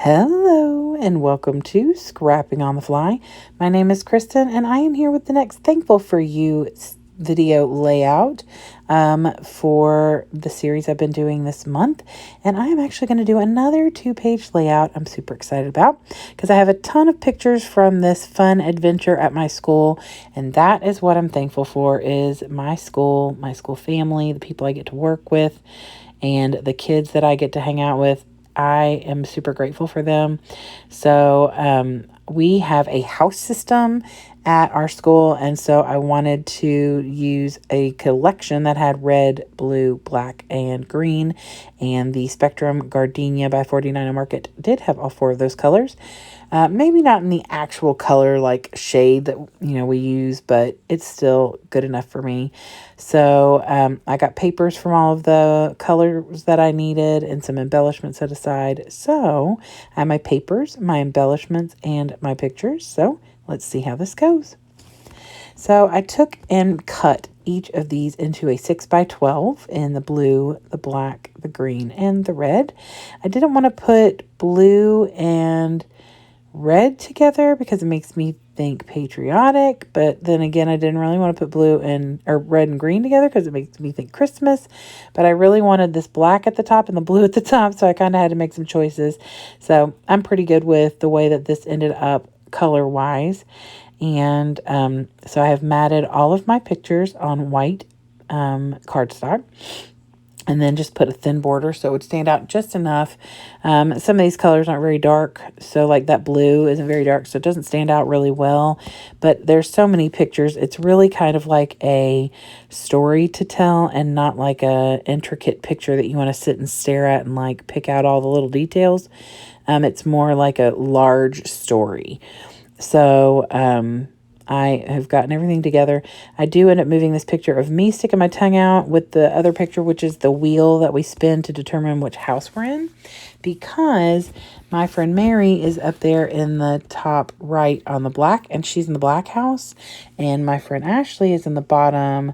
Hello and welcome to Scrapping on the Fly. My name is Kristen and I am here with the next Thankful for You video layout for the series I've been doing this month. And I am actually going to do another 2-page layout I'm super excited about because I have a ton of pictures from this fun adventure at my school. And that is what I'm thankful for, is my school family, the people I get to work with, and the kids that I get to hang out with. I am super grateful for them. So we have a house system at our school, and so I wanted to use a collection that had red, blue, black, and green, and the Spectrum Gardenia by 49 Market did have all 4 of those colors. Maybe not in the actual color like shade that we use, but it's still good enough for me. So I got papers from all of the colors that I needed and some embellishments set aside. So I have my papers, my embellishments, and my pictures. So let's see how this goes. So I took and cut each of these into a 6x12 in the blue, the black, the green, and the red. I didn't want to put blue and red together because it makes me think patriotic, but then again, I didn't really want to put red and green together because it makes me think Christmas. But I really wanted this black at the top and the blue at the top, so I kind of had to make some choices. So I'm pretty good with the way that this ended up color wise. And so I have matted all of my pictures on white cardstock, and then just put a thin border so it would stand out just enough. Some of these colors aren't very dark, so like that blue isn't very dark, so it doesn't stand out really well. But there's so many pictures. It's really kind of like a story to tell and not like a intricate picture that you want to sit and stare at and like pick out all the little details. It's more like a large story. So I have gotten everything together. I do end up moving this picture of me sticking my tongue out with the other picture, which is the wheel that we spin to determine which house we're in, because my friend Mary is up there in the top right on the black, and she's in the black house, and my friend Ashley is in the bottom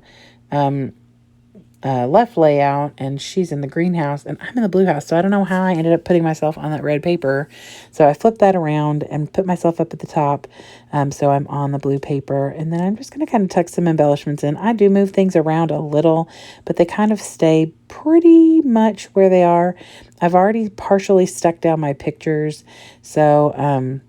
left layout, and she's in the greenhouse, and I'm in the blue house. So I don't know how I ended up putting myself on that red paper. So I flipped that around and put myself up at the top. So I'm on the blue paper, and then I'm just going to kind of tuck some embellishments in. I do move things around a little, but they kind of stay pretty much where they are. I've already partially stuck down my pictures. So,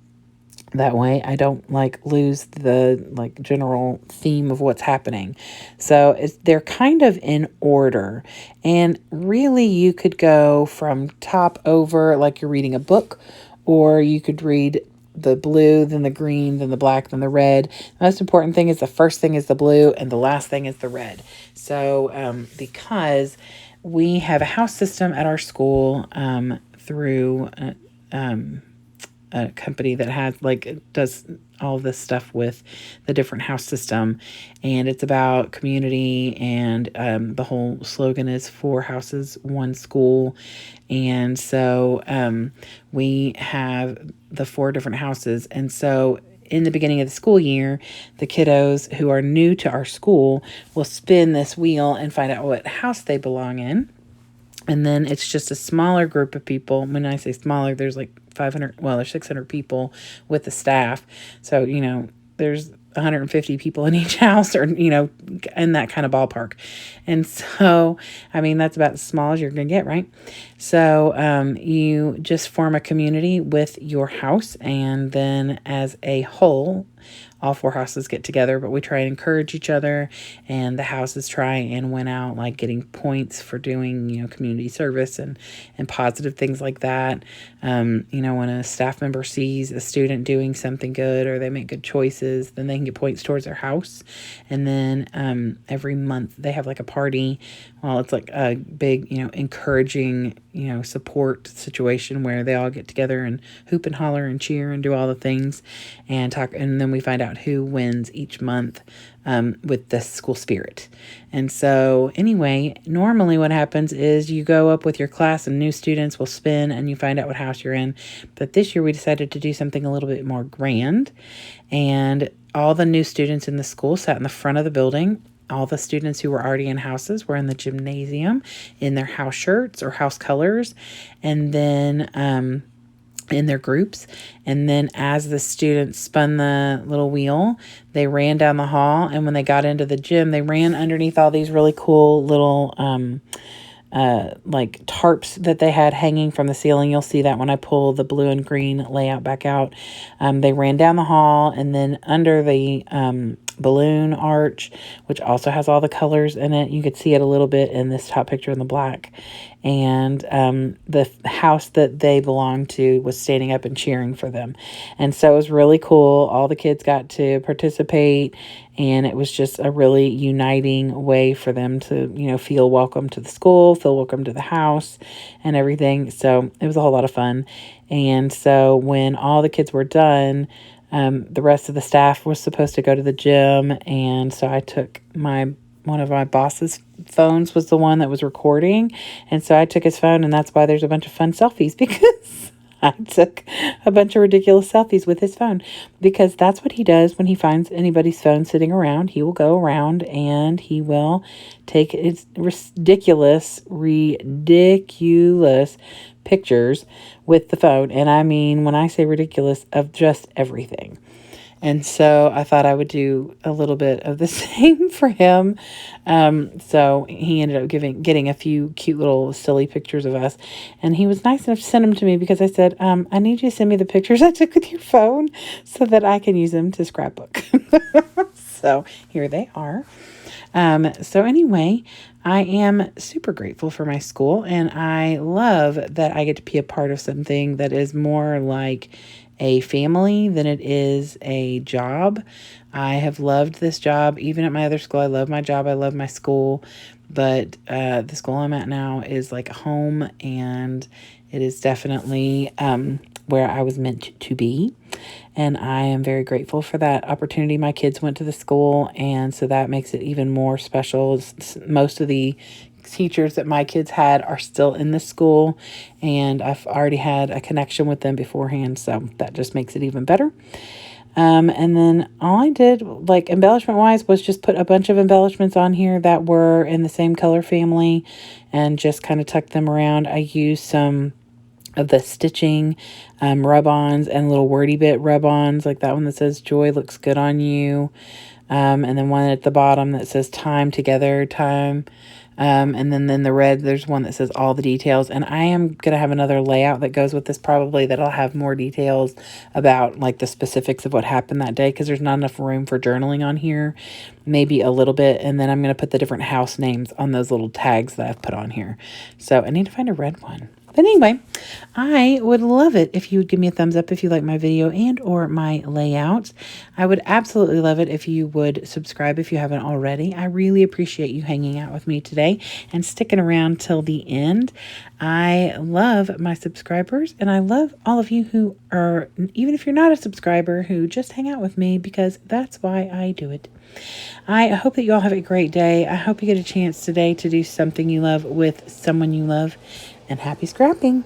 that way I don't lose the general theme of what's happening. So they're kind of in order. And really you could go from top over like you're reading a book, or you could read the blue, then the green, then the black, then the red. The most important thing is the first thing is the blue and the last thing is the red. So because we have a house system at our school through a company that does all this stuff with the different house system, and it's about community, and the whole slogan is 4 houses, 1 school. And so we have the 4 different houses, and so in the beginning of the school year, the kiddos who are new to our school will spin this wheel and find out what house they belong in. And then it's just a smaller group of people. When I say smaller, there's 600 people with the staff. So, there's 150 people in each house, or, in that kind of ballpark. And so, that's about as small as you're going to get, right? So, you just form a community with your house, and then as a whole, all 4 houses get together, but we try and encourage each other, and the houses try and win out, getting points for doing, community service and positive things like that. When a staff member sees a student doing something good, or they make good choices, then they can get points towards their house. And then every month they have a party. Well, it's a big, encouraging, support situation where they all get together and hoop and holler and cheer and do all the things and talk. And then we find out who wins each month with the school spirit. And so anyway, normally what happens is you go up with your class and new students will spin and you find out what house you're in. But this year we decided to do something a little bit more grand, and all the new students in the school sat in the front of the building. All the students who were already in houses were in the gymnasium in their house shirts or house colors. And then in their groups. And then as the students spun the little wheel, they ran down the hall. And when they got into the gym, they ran underneath all these really cool little like tarps that they had hanging from the ceiling. You'll see that when I pull the blue and green layout back out. They ran down the hall, and then under the balloon arch, which also has all the colors in it. You could see it a little bit in this top picture in the black. And the house that they belonged to was standing up and cheering for them. And so it was really cool. All the kids got to participate, and it was just a really uniting way for them to, you know, feel welcome to the school, feel welcome to the house and everything. So it was a whole lot of fun. And so when all the kids were done, the rest of the staff was supposed to go to the gym. And so I took one of my boss's phones was the one that was recording. And so I took his phone, and that's why there's a bunch of fun selfies, because I took a bunch of ridiculous selfies with his phone, because that's what he does when he finds anybody's phone sitting around. He will go around and he will take his ridiculous pictures with the phone. And I mean, when I say ridiculous, of just everything. And so I thought I would do a little bit of the same for him. So he ended up getting a few cute little silly pictures of us. And he was nice enough to send them to me, because I said, I need you to send me the pictures I took with your phone so that I can use them to scrapbook. So here they are. So anyway, I am super grateful for my school, and I love that I get to be a part of something that is more like a family than it is a job. I have loved this job. Even at my other school, I love my job. I love my school. But the school I'm at now is like a home, and it is definitely where I was meant to be. And I am very grateful for that opportunity. My kids went to the school, and so that makes it even more special. Most of the teachers that my kids had are still in the school, and I've already had a connection with them beforehand, so that just makes it even better. And then all I did, like embellishment wise, was just put a bunch of embellishments on here that were in the same color family and just kind of tuck them around. I used some of the stitching rub-ons and little wordy bit rub-ons, like that one that says joy looks good on you, and then one at the bottom that says time together, time. And then the red, there's one that says all the details. And I am going to have another layout that goes with this, probably, that'll have more details about like the specifics of what happened that day, because there's not enough room for journaling on here. Maybe a little bit. And then I'm going to put the different house names on those little tags that I've put on here. So I need to find a red one. But anyway, I would love it if you would give me a thumbs up if you like my video and or my layouts. I would absolutely love it if you would subscribe if you haven't already. I really appreciate you hanging out with me today and sticking around till the end. I love my subscribers, and I love all of you who are, even if you're not a subscriber, who just hang out with me, because that's why I do it. I hope that you all have a great day. I hope you get a chance today to do something you love with someone you love. And happy scrapping!